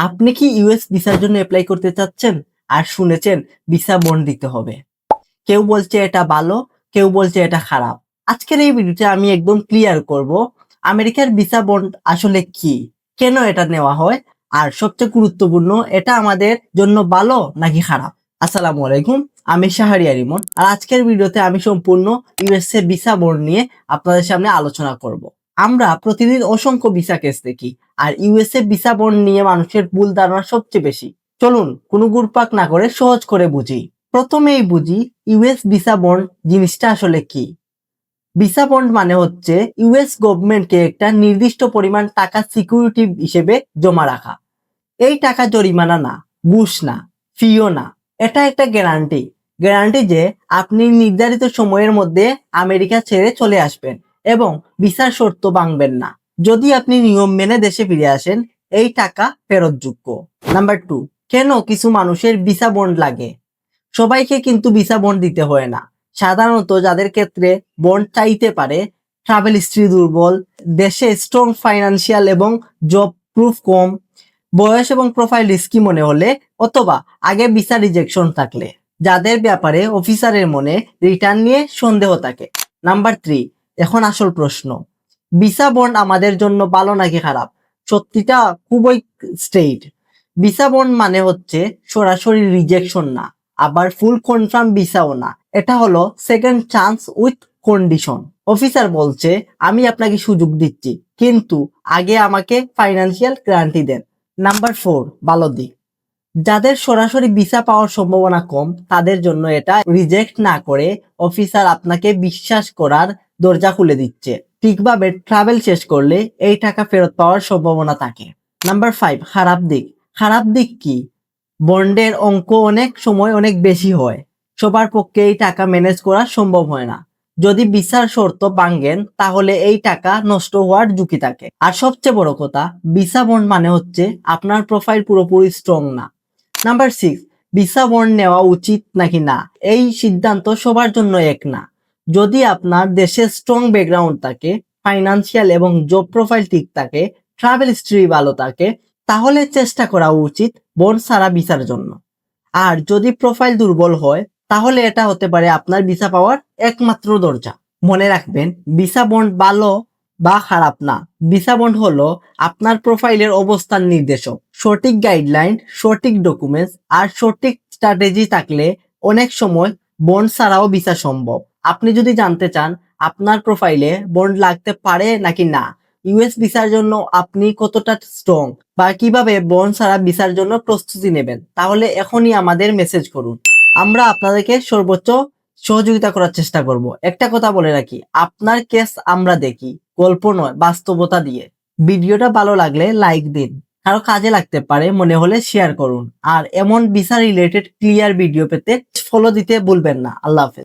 আপনি কি ইউএস ভিসার জন্য অ্যাপ্লাই করতে চাচ্ছেন আর শুনেছেন ভিসা বন্ড দিতে হবে? কেউ বলছে এটা ভালো, কেউ বলছে এটা খারাপ। আজকের এই ভিডিওতে আমি একদম ক্লিয়ার করব আমেরিকার ভিসা বন্ড আসলে কি, কেন এটা নেওয়া হয়, আর সবচেয়ে গুরুত্বপূর্ণ এটা আমাদের জন্য ভালো নাকি খারাপ। আসসালামু আলাইকুম, আমি শাহরিয়ার ইমন। আর আজকের ভিডিওতে আমি সম্পূর্ণ ইউএসএ ভিসা বন্ড নিয়ে আপনাদের সামনে আলোচনা করব। আমরা প্রতিদিন অসংখ্য ভিসা কেস দেখি, আর ইউএসএ ভিসা বন্ড নিয়ে মানুষের ভুল ধারণা সবচেয়ে বেশি। চলুন কোনো গুরপাক না করে সহজ করে বুঝি। প্রথমেই বুঝি ইউএস ভিসা বন্ড জিনিসটা আসলে কি। ভিসা বন্ড মানে হচ্ছে ইউএস গভর্নমেন্টকে একটা নির্দিষ্ট পরিমাণ টাকা সিকিউরিটি হিসেবে জমা রাখা। এই টাকা জরিমানা না, ঘুষ না, ফিও না, এটা একটা গ্যারান্টি যে আপনি নির্ধারিত সময়ের মধ্যে আমেরিকা ছেড়ে চলে আসবেন এবং ভিসার শর্ত ভাঙবেন না। যদি আপনি নিয়ম মেনে দেশে ফিরে আসেন, এই টাকা ফেরতযোগ্য। নাম্বার 2, কেন কিছু মানুষের ভিসা বন্ড লাগে? সবাইকে কিন্তু ভিসা বন্ড দিতে হয় না। সাধারণত যাদের ক্ষেত্রে বন্ড চাইতে পারে, ট্রাভেল হিস্ট্রি দুর্বল, দেশে স্ট্রং ফাইন্যান্সিয়াল এবং জব প্রুফ কম, বয়স এবং প্রোফাইল রিস্কি মনে হলে, অথবা আগে ভিসা রিজেকশন থাকলে, যাদের ব্যাপারে অফিসারের মনে রিটার্ন নিয়ে সন্দেহ থাকে। নাম্বার 3, এখন আসল প্রশ্ন, ভিসা বন্ড আমাদের জন্য ভালো নাকি খারাপ? সত্যিটা খুবই স্ট্রেইট। ভিসা বন্ড মানে হচ্ছে সরাসরি রিজেকশন না, আবার ফুল কনফার্ম ভিসাও না। এটা হলো second chance with condition. Officer বলছে আমি আপনাকে সুযোগ দিচ্ছি, কিন্তু আগে আমাকে ফাইন্যান্সিয়াল গ্যারান্টি দেন। নাম্বার 4, ভালো দিক, যাদের সরাসরি ভিসা পাওয়ার সম্ভাবনা কম, তাদের জন্য এটা রিজেক্ট না করে অফিসার আপনাকে বিশ্বাস করার দরজা খুলে দিচ্ছে। ঠিকভাবে ট্রাভেল শেষ করলে এই টাকা ফেরত পাওয়ার সম্ভাবনা থাকে। নাম্বার 5, খারাপ দিক কি? বন্ডের অঙ্ক অনেক সময় অনেক বেশি হয়, সবার পক্ষে এই টাকা ম্যানেজ করা সম্ভব হয় না। যদি ভিসার শর্ত ভাঙেন, তাহলে এই টাকা নষ্ট হওয়ার ঝুঁকি থাকে। আর সবচেয়ে বড় কথা, ভিসা বন্ড মানে হচ্ছে আপনার প্রোফাইল পুরোপুরি স্ট্রং না। নাম্বার 6, ভিসা বন্ড নেওয়া উচিত নাকি না, এই সিদ্ধান্ত সবার জন্য এক না। যদি আপনার দেশে স্ট্রং ব্যাকগ্রাউন্ড থাকে, ফাইন্যান্সিয়াল এবং জব প্রোফাইল ঠিক থাকে, ট্রাভেল হিস্ট্রি ভালো থাকে, তাহলে চেষ্টা করা উচিত বন্ড ছাড়া ভিসার জন্য। আর যদি প্রোফাইল দুর্বল হয়, তাহলে এটা হতে পারে আপনার ভিসা পাওয়ার একমাত্র দরজা। মনে রাখবেন, ভিসা বন্ড ভালো বা খারাপ না, ভিসা বন্ড হলো আপনার প্রোফাইলের অবস্থান নির্দেশক। সঠিক গাইডলাইন, সঠিক ডকুমেন্টস আর সঠিক স্ট্র্যাটেজি থাকলে অনেক সময় বন্ড ছাড়াও ভিসা সম্ভব। আপনি যদি জানতে চান আপনার প্রোফাইলে বন্ড লাগতে পারে নাকি না, ইউএস ভিসার জন্য আপনি কতটা স্ট্রং, বা কিভাবে বন্ড ছাড়া ভিসার জন্য প্রস্তুতি নেবেন, তাহলে এখনই আমাদের মেসেজ করুন। আমরা আপনাদেরকে সর্বোচ্চ সহযোগিতা করার চেষ্টা করব। একটা কথা বলে রাখি, আপনার কেস আমরা দেখি, গল্প নয়, বাস্তবতা দিয়ে। ভিডিওটা ভালো লাগলে লাইক দিন, কারো কাজে লাগতে পারে মনে হলে শেয়ার করুন। আর এমন ভিসা রিলেটেড ক্লিয়ার ভিডিও পেতে ফলো দিতে ভুলবেন না। আল্লাহ হাফেজ।